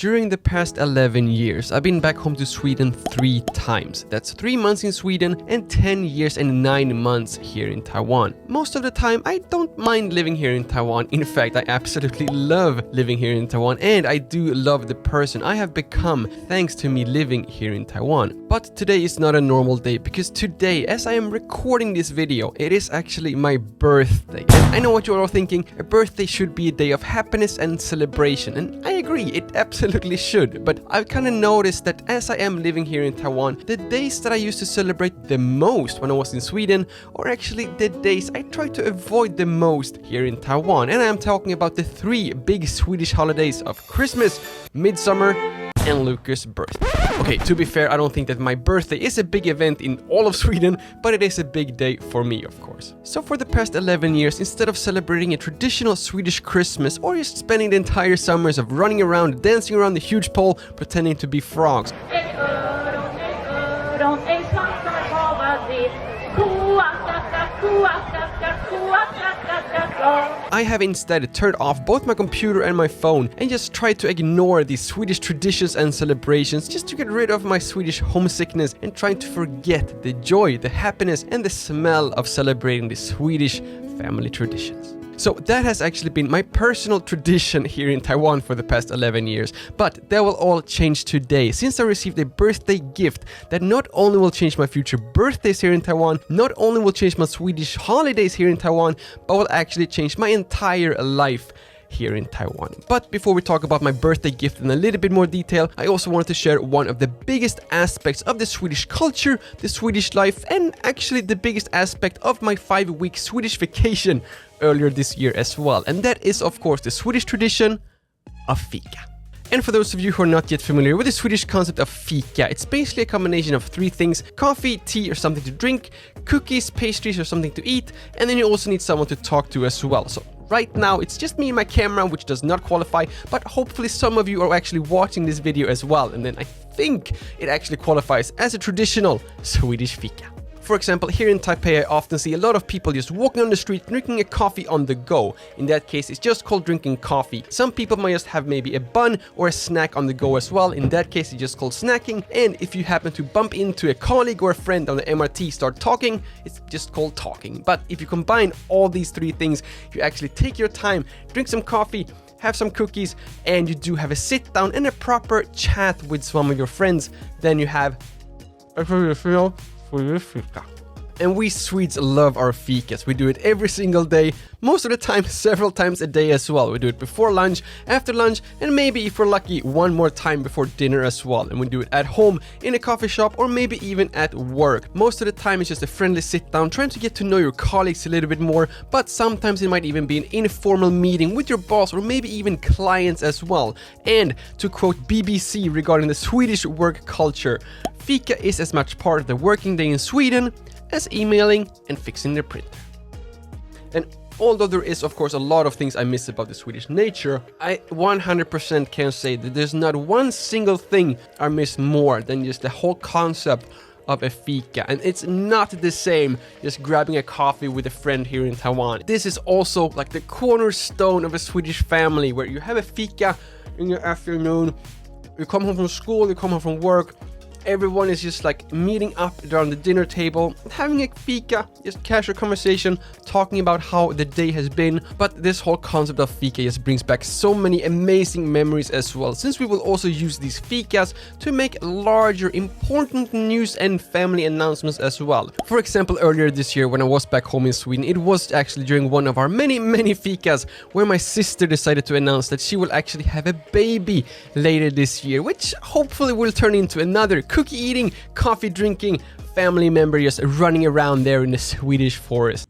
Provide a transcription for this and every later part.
during the past 11 years, I've been back home to Sweden 3 times. That's 3 months in Sweden and 10 years and 9 months here in Taiwan. Most of the time, I don't mind living here in Taiwan. In fact, I absolutely love living here in Taiwan, and I do love the person I have become thanks to me living here in Taiwan. But today is not a normal day, because today, as I am recording this video, it is actually my birthday. And I know what you're all thinking, a birthday should be a day of happiness and celebration, and I agree, it absolutely should. But I've kind of noticed that as I am living here in Taiwan, the days that I used to celebrate the most when I was in Sweden are actually the days I try to avoid the most here in Taiwan. And I'm talking about the 3 big Swedish holidays of Christmas, Midsummer, and Lukas' birthday. Okay, to be fair, I don't think that my birthday is a big event in all of Sweden, but it is a big day for me, of course. So for the past 11 years, instead of celebrating a traditional Swedish Christmas or just spending the entire summers of running around, dancing around the huge pole, pretending to be frogs, I have instead turned off both my computer and my phone and just tried to ignore these Swedish traditions and celebrations just to get rid of my Swedish homesickness and trying to forget the joy, the happiness, and the smell of celebrating the Swedish family traditions. So that has actually been my personal tradition here in Taiwan for the past 11 years. But that will all change today, since I received a birthday gift that not only will change my future birthdays here in Taiwan, not only will change my Swedish holidays here in Taiwan, but will actually change my entire life here in Taiwan. But before we talk about my birthday gift in a little bit more detail, I also wanted to share one of the biggest aspects of the Swedish culture, the Swedish life, and actually the biggest aspect of my 5-week Swedish vacation earlier this year as well. And that is, of course, the Swedish tradition of fika. And for those of you who are not yet familiar with the Swedish concept of fika, it's basically a combination of 3 things: coffee, tea, or something to drink, cookies, pastries, or something to eat, and then you also need someone to talk to as well. So right now, it's just me and my camera, which does not qualify, but hopefully some of you are actually watching this video as well, and then I think it actually qualifies as a traditional Swedish fika. For example, here in Taipei, I often see a lot of people just walking on the street drinking a coffee on the go. In that case, it's just called drinking coffee. Some people might just have maybe a bun or a snack on the go as well. In that case, it's just called snacking. And if you happen to bump into a colleague or a friend on the MRT, start talking, it's just called talking. But if you combine all these 3 things, you actually take your time, drink some coffee, have some cookies, and you do have a sit down and a proper chat with some of your friends, then you have fika. And we Swedes love our fikas. We do it every single day, most of the time several times a day as well. We do it before lunch, after lunch, and maybe if we're lucky, one more time before dinner as well. And we do it at home, in a coffee shop, or maybe even at work. Most of the time it's just a friendly sit down, trying to get to know your colleagues a little bit more, but sometimes it might even be an informal meeting with your boss or maybe even clients as well. And to quote BBC regarding the Swedish work culture, fika is as much part of the working day in Sweden as emailing and fixing the printer. And although there is, of course, a lot of things I miss about the Swedish nature, I 100% can say that there's not one single thing I miss more than just the whole concept of a fika. And it's not the same just grabbing a coffee with a friend here in Taiwan. This is also like the cornerstone of a Swedish family, where you have a fika in the afternoon, you come home from school, you come home from work, everyone is just like meeting up around the dinner table, having a fika, just casual conversation, talking about how the day has been. But this whole concept of fika just brings back so many amazing memories as well, since we will also use these fikas to make larger, important news and family announcements as well. For example, earlier this year when I was back home in Sweden, it was actually during one of our many fikas where my sister decided to announce that she will actually have a baby later this year, which hopefully will turn into another cookie eating, coffee drinking family member just running around there in the Swedish forest.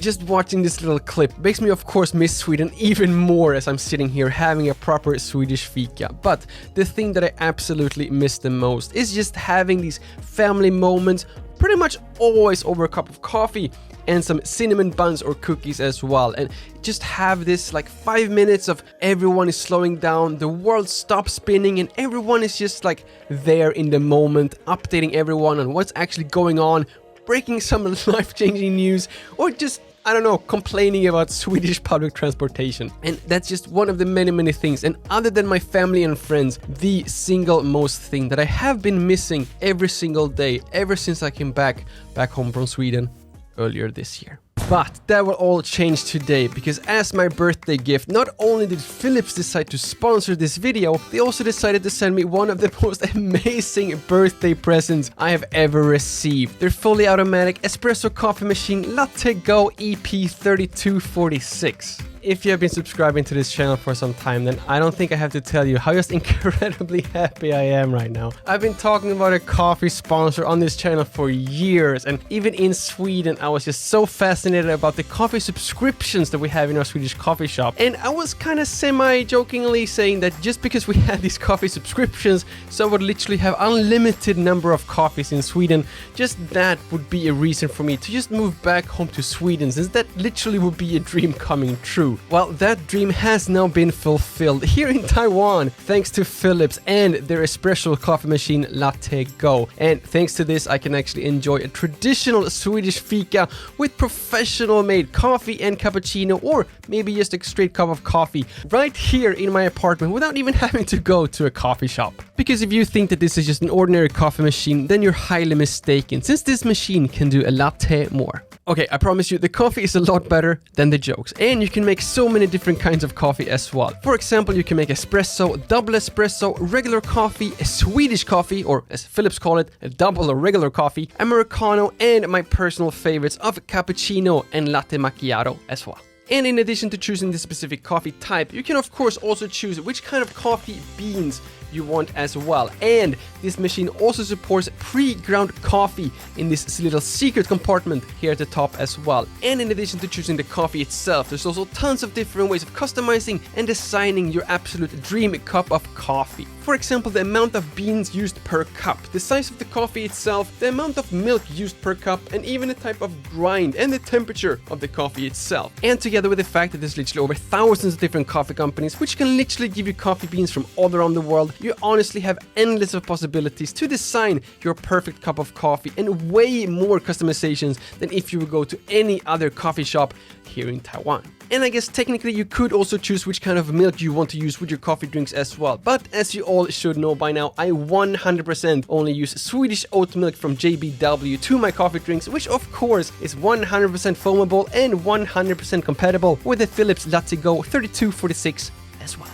just watching this little clip makes me of course miss Sweden even more as I'm sitting here having a proper Swedish fika. But the thing that I absolutely miss the most is just having these family moments, pretty much always over a cup of coffee and some cinnamon buns or cookies as well, and just have this like 5 minutes of everyone is slowing down, the world stops spinning, and everyone is just like there in the moment, updating everyone on what's actually going on, breaking some life-changing news, or just, I don't know, complaining about Swedish public transportation. And that's just one of the many things. And other than my family and friends, the single most thing that I have been missing every single day ever since I came back home from Sweden earlier this year. But that will all change today, because as my birthday gift, not only did Philips decide to sponsor this video, they also decided to send me one of the most amazing birthday presents I have ever received. Their fully automatic espresso coffee machine Latte Go EP3246. If you have been subscribing to this channel for some time, then I don't think I have to tell you how just incredibly happy I am right now. I've been talking about a coffee sponsor on this channel for years, and even in Sweden I was just so fascinated about the coffee subscriptions that we have in our Swedish coffee shop. And I was kind of semi-jokingly saying that just because we had these coffee subscriptions, so I would literally have unlimited number of coffees in Sweden, just that would be a reason for me to just move back home to Sweden, since that literally would be a dream coming true. Well, that dream has now been fulfilled here in Taiwan, thanks to Philips and their espresso coffee machine Latte Go. And thanks to this, I can actually enjoy a traditional Swedish fika with professional made coffee and cappuccino, or maybe just a straight cup of coffee right here in my apartment without even having to go to a coffee shop. Because if you think that this is just an ordinary coffee machine, then you're highly mistaken, since this machine can do a latte more. Okay, I promise you, the coffee is a lot better than the jokes, and you can make so many different kinds of coffee as well. For example, you can make espresso, double espresso, regular coffee, a Swedish coffee, or as Philips call it, a double or regular coffee, Americano, and my personal favorites of cappuccino and latte macchiato as well. And in addition to choosing the specific coffee type, you can of course also choose which kind of coffee beans you want as well. And this machine also supports pre-ground coffee in this little secret compartment here at the top as well. And in addition to choosing the coffee itself, there's also tons of different ways of customizing and designing your absolute dream cup of coffee. For example, the amount of beans used per cup, the size of the coffee itself, the amount of milk used per cup, and even the type of grind and the temperature of the coffee itself. And together with the fact that there's literally over thousands of different coffee companies which can literally give you coffee beans from all around the world, you honestly have endless of possibilities to design your perfect cup of coffee, and way more customizations than if you would go to any other coffee shop here in Taiwan. And I guess technically you could also choose which kind of milk you want to use with your coffee drinks as well. But as you all should know by now, I 100% only use Swedish oat milk from JBW to my coffee drinks, which of course is 100% foamable and 100% compatible with the Philips Latte Go 3246 as well.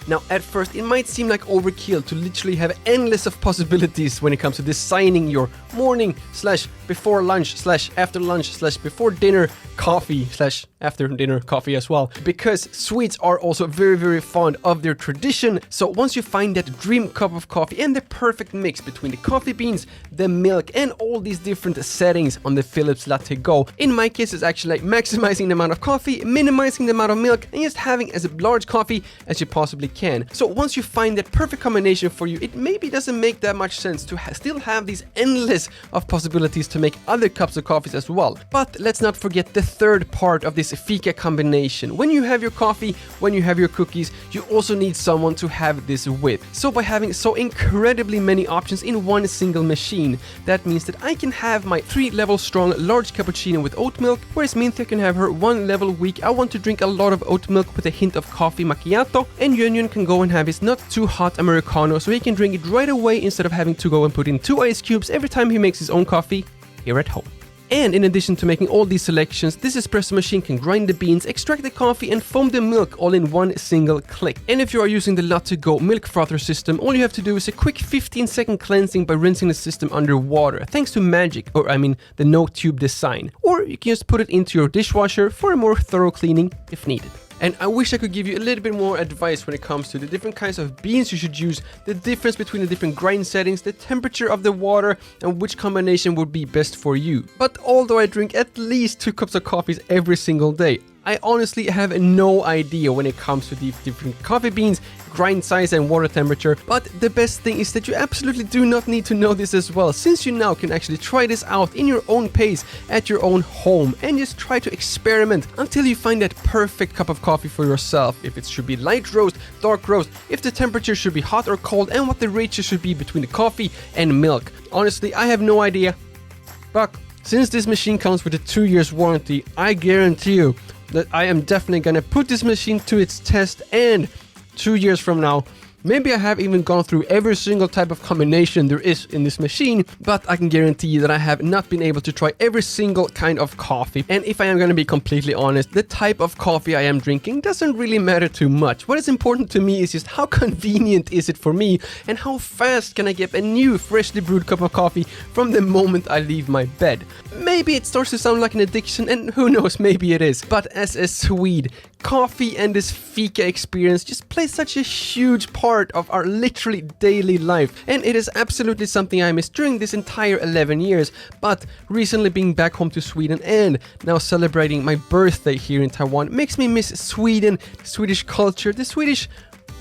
Now, at first, it might seem like overkill to literally have endless of possibilities when it comes to designing your morning / before lunch / after lunch / before dinner coffee / after dinner coffee as well, because Swedes are also very fond of their tradition. So once you find that dream cup of coffee and the perfect mix between the coffee beans, the milk, and all these different settings on the Philips Latte Go, in my case it's actually like maximizing the amount of coffee, minimizing the amount of milk, and just having as large coffee as you possibly can. So once you find that perfect combination for you, it maybe doesn't make that much sense to still have these endless of possibilities to make other cups of coffees as well. But let's not forget the third part of this fika combination. When you have your coffee, when you have your cookies, you also need someone to have this with. So by having so incredibly many options in one single machine, that means that I can have my 3-level strong large cappuccino with oat milk, whereas Minthia can have her 1-level weak I want to drink a lot of oat milk with a hint of coffee macchiato, and Yunyun can go and have his not too hot Americano so he can drink it right away instead of having to go and put in 2 ice cubes every time he makes his own coffee here at home. And in addition to making all these selections, this espresso machine can grind the beans, extract the coffee, and foam the milk all in one single click. And if you are using the Latte Go milk frother system, all you have to do is a quick 15-second cleansing by rinsing the system under water, thanks to Maggie, the no tube design. Or you can just put it into your dishwasher for a more thorough cleaning if needed. And I wish I could give you a little bit more advice when it comes to the different kinds of beans you should use, the difference between the different grind settings, the temperature of the water, and which combination would be best for you. But although I drink at least 2 cups of coffee every single day, I honestly have no idea when it comes to the different coffee beans, grind size and water temperature. But the best thing is that you absolutely do not need to know this as well, since you now can actually try this out in your own pace at your own home and just try to experiment until you find that perfect cup of coffee for yourself. If it should be light roast, dark roast, if the temperature should be hot or cold, and what the ratio should be between the coffee and milk. Honestly, I have no idea. But since this machine comes with a 2 years warranty, I guarantee you that I am definitely gonna put this machine to its test, and 2 years from now, maybe I have even gone through every single type of combination there is in this machine, but I can guarantee you that I have not been able to try every single kind of coffee. And if I am going to be completely honest, the type of coffee I am drinking doesn't really matter too much. What is important to me is just how convenient is it for me, and how fast can I get a new freshly brewed cup of coffee from the moment I leave my bed. Maybe it starts to sound like an addiction, and who knows, maybe it is. But as a Swede, coffee and this fika experience just plays such a huge part of our literally daily life, and it is absolutely something I missed during this entire 11 years. But recently being back home to Sweden and now celebrating my birthday here in Taiwan makes me miss Sweden, the Swedish culture, the Swedish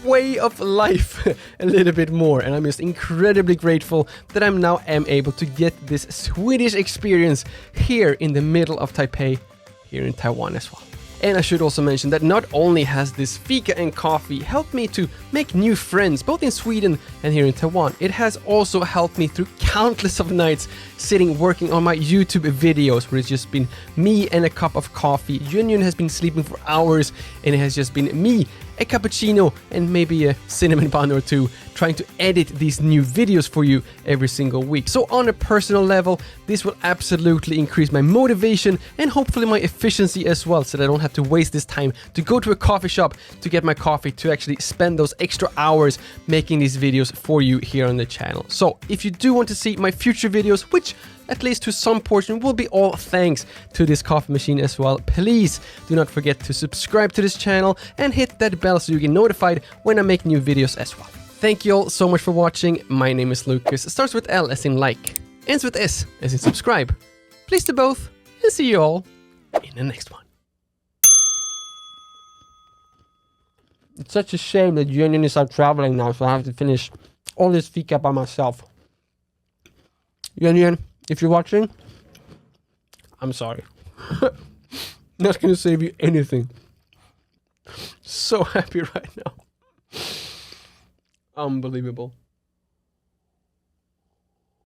way of life a little bit more, and I'm just incredibly grateful that I'm now able to get this Swedish experience here in the middle of Taipei, here in Taiwan as well. And I should also mention that not only has this fika and coffee helped me to make new friends both in Sweden and here in Taiwan, it has also helped me through countless of nights sitting working on my YouTube videos, where it's just been me and a cup of coffee. Yunyun has been sleeping for hours, and it has just been me, a cappuccino, and maybe a cinnamon bun or two, trying to edit these new videos for you every single week. So on a personal level, this will absolutely increase my motivation and hopefully my efficiency as well, so that I don't have to waste this time to go to a coffee shop to get my coffee, to actually spend those extra hours making these videos for you here on the channel. So if you do want to see my future videos, which at least to some portion will be all thanks to this coffee machine as well, please do not forget to subscribe to this channel and hit that bell so you get notified when I make new videos as well. Thank you all so much for watching. My name is Lukas. It starts with L as in like, ends with S as in subscribe. Please do both, and see you all in the next one. It's such a shame that Yunyun is out traveling now, so I have to finish all this fika by myself. Yunyun, if you're watching, I'm sorry. Not gonna save you anything. So happy right now. Unbelievable.